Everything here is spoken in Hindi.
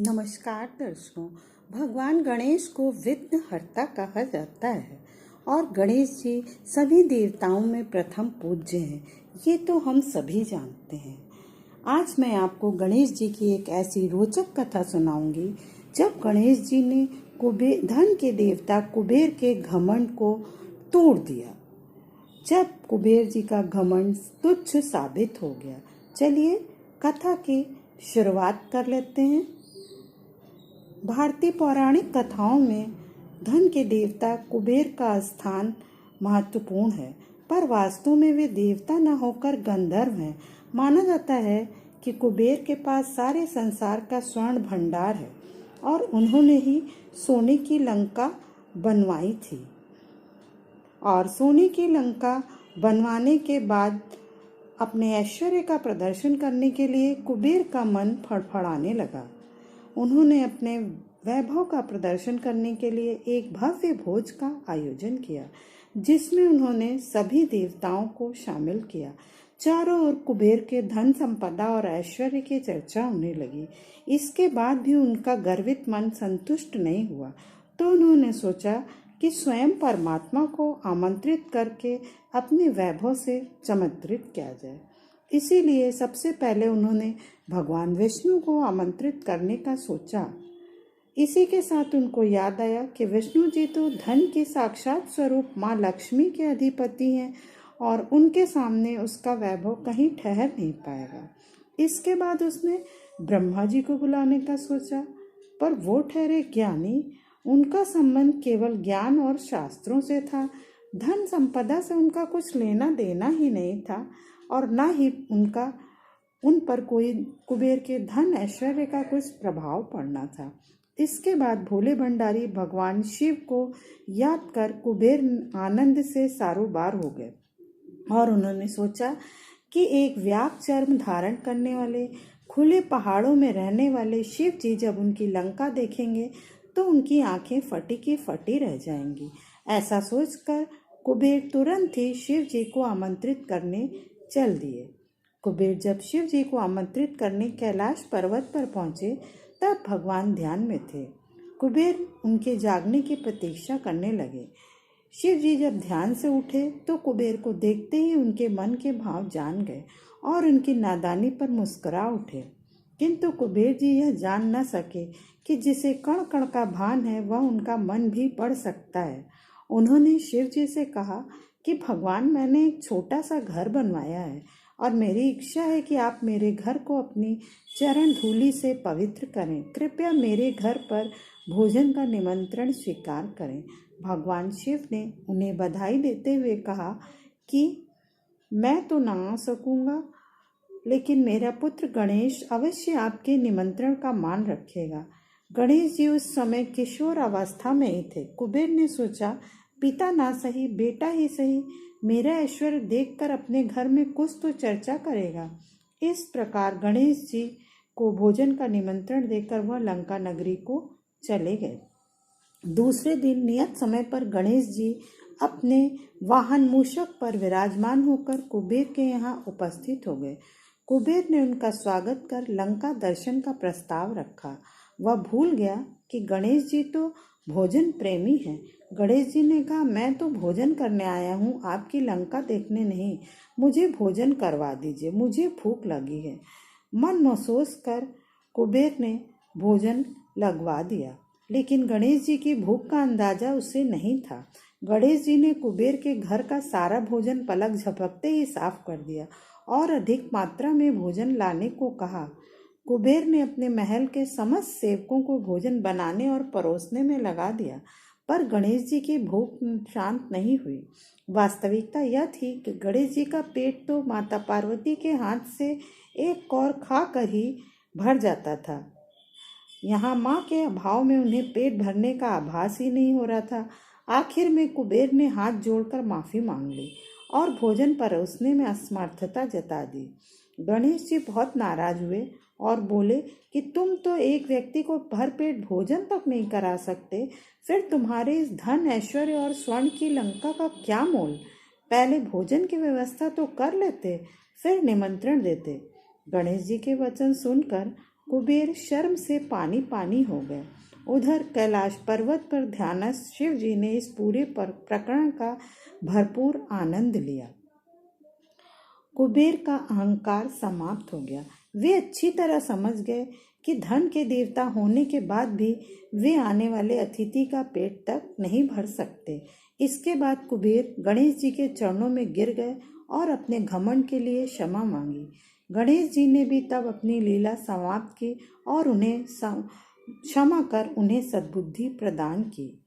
नमस्कार दर्शकों। भगवान गणेश को विघ्नहर्ता कहा जाता है और गणेश जी सभी देवताओं में प्रथम पूज्य हैं। ये तो हम सभी जानते हैं। आज मैं आपको गणेश जी की एक ऐसी रोचक कथा सुनाऊंगी जब गणेश जी ने धन के देवता कुबेर के घमंड को तोड़ दिया। जब कुबेर जी का घमंड तुच्छ साबित हो गया। चलिए कथा की शुरुआत कर लेते हैं। भारतीय पौराणिक कथाओं में धन के देवता कुबेर का स्थान महत्वपूर्ण है, पर वास्तव में वे देवता न होकर गंधर्व हैं। माना जाता है कि कुबेर के पास सारे संसार का स्वर्ण भंडार है और उन्होंने ही सोने की लंका बनवाई थी। और सोने की लंका बनवाने के बाद अपने ऐश्वर्य का प्रदर्शन करने के लिए कुबेर का मन फड़फड़ाने लगा। उन्होंने अपने वैभव का प्रदर्शन करने के लिए एक भव्य भोज का आयोजन किया, जिसमें उन्होंने सभी देवताओं को शामिल किया। चारों ओर कुबेर के धन संपदा और ऐश्वर्य की चर्चा होने लगी। इसके बाद भी उनका गर्वित मन संतुष्ट नहीं हुआ, तो उन्होंने सोचा कि स्वयं परमात्मा को आमंत्रित करके अपने वैभव से चमत्कृत किया जाए। इसीलिए सबसे पहले उन्होंने भगवान विष्णु को आमंत्रित करने का सोचा। इसी के साथ उनको याद आया कि विष्णु जी तो धन के साक्षात स्वरूप माँ लक्ष्मी के अधिपति हैं और उनके सामने उसका वैभव कहीं ठहर नहीं पाएगा। इसके बाद उसने ब्रह्मा जी को बुलाने का सोचा, पर वो ठहरे ज्ञानी। उनका संबंध केवल ज्ञान और शास्त्रों से था। धन संपदा से उनका कुछ लेना देना ही नहीं था और न ही उन पर कोई कुबेर के धन ऐश्वर्य का कुछ प्रभाव पड़ना था। इसके बाद भोले भंडारी भगवान शिव को याद कर कुबेर आनंद से सारोबार हो गए और उन्होंने सोचा कि एक व्याप चर्म धारण करने वाले खुले पहाड़ों में रहने वाले शिव जी जब उनकी लंका देखेंगे तो उनकी आंखें फटी की फटी रह जाएंगी। ऐसा सोचकर कुबेर तुरंत ही शिव जी को आमंत्रित करने चल दिए। कुबेर जब शिव जी को आमंत्रित करने कैलाश पर्वत पर पहुंचे तब भगवान ध्यान में थे। कुबेर उनके जागने की प्रतीक्षा करने लगे। शिव जी जब ध्यान से उठे तो कुबेर को देखते ही उनके मन के भाव जान गए और उनकी नादानी पर मुस्कुरा उठे। किंतु कुबेर जी यह जान न सके कि जिसे कण कण का भान है वह उनका मन भी पढ़ सकता है। उन्होंने शिव जी से कहा कि भगवान, मैंने एक छोटा सा घर बनवाया है और मेरी इच्छा है कि आप मेरे घर को अपनी चरण धूलि से पवित्र करें। कृपया मेरे घर पर भोजन का निमंत्रण स्वीकार करें। भगवान शिव ने उन्हें बधाई देते हुए कहा कि मैं तो ना आ सकूंगा, लेकिन मेरा पुत्र गणेश अवश्य आपके निमंत्रण का मान रखेगा। गणेश जी उस समय किशोर अवस्था में ही थे। कुबेर ने सोचा, पिता ना सही बेटा ही सही मेरा ऐश्वर्य देखकर अपने घर में कुछ तो चर्चा करेगा। इस प्रकार गणेश जी को भोजन का निमंत्रण देकर वह लंका नगरी को चले गए। दूसरे दिन नियत समय पर गणेश जी अपने वाहन मूषक पर विराजमान होकर कुबेर के यहाँ उपस्थित हो गए। कुबेर ने उनका स्वागत कर लंका दर्शन का प्रस्ताव रखा। वह भूल गया कि गणेश जी तो भोजन प्रेमी हैं। गणेश जी ने कहा, मैं तो भोजन करने आया हूँ, आपकी लंका देखने नहीं। मुझे भोजन करवा दीजिए, मुझे भूख लगी है। मन महसूस कर कुबेर ने भोजन लगवा दिया, लेकिन गणेश जी की भूख का अंदाजा उसे नहीं था। गणेश जी ने कुबेर के घर का सारा भोजन पलक झपकते ही साफ कर दिया और अधिक मात्रा में भोजन लाने को कहा। कुबेर ने अपने महल के समस्त सेवकों को भोजन बनाने और परोसने में लगा दिया, पर गणेश जी की भूख शांत नहीं हुई। वास्तविकता यह थी कि गणेश जी का पेट तो माता पार्वती के हाथ से एक कौर खा कर ही भर जाता था। यहाँ माँ के अभाव में उन्हें पेट भरने का आभास ही नहीं हो रहा था। आखिर में कुबेर ने हाथ जोड़कर माफी मांग ली और भोजन परोसने में असमर्थता जता दी। गणेश जी बहुत नाराज हुए और बोले कि तुम तो एक व्यक्ति को भरपेट भोजन तक नहीं करा सकते, फिर तुम्हारे इस धन ऐश्वर्य और स्वर्ण की लंका का क्या मोल। पहले भोजन की व्यवस्था तो कर लेते, फिर निमंत्रण देते। गणेश जी के वचन सुनकर कुबेर शर्म से पानी पानी हो गए। उधर कैलाश पर्वत पर ध्यानस्थ शिव जी ने इस पूरे प्रकरण का भरपूर आनंद लिया। कुबेर का अहंकार समाप्त हो गया। वे अच्छी तरह समझ गए कि धन के देवता होने के बाद भी वे आने वाले अतिथि का पेट तक नहीं भर सकते। इसके बाद कुबेर गणेश जी के चरणों में गिर गए और अपने घमंड के लिए क्षमा मांगी। गणेश जी ने भी तब अपनी लीला समाप्त की और उन्हें क्षमा कर उन्हें सद्बुद्धि प्रदान की।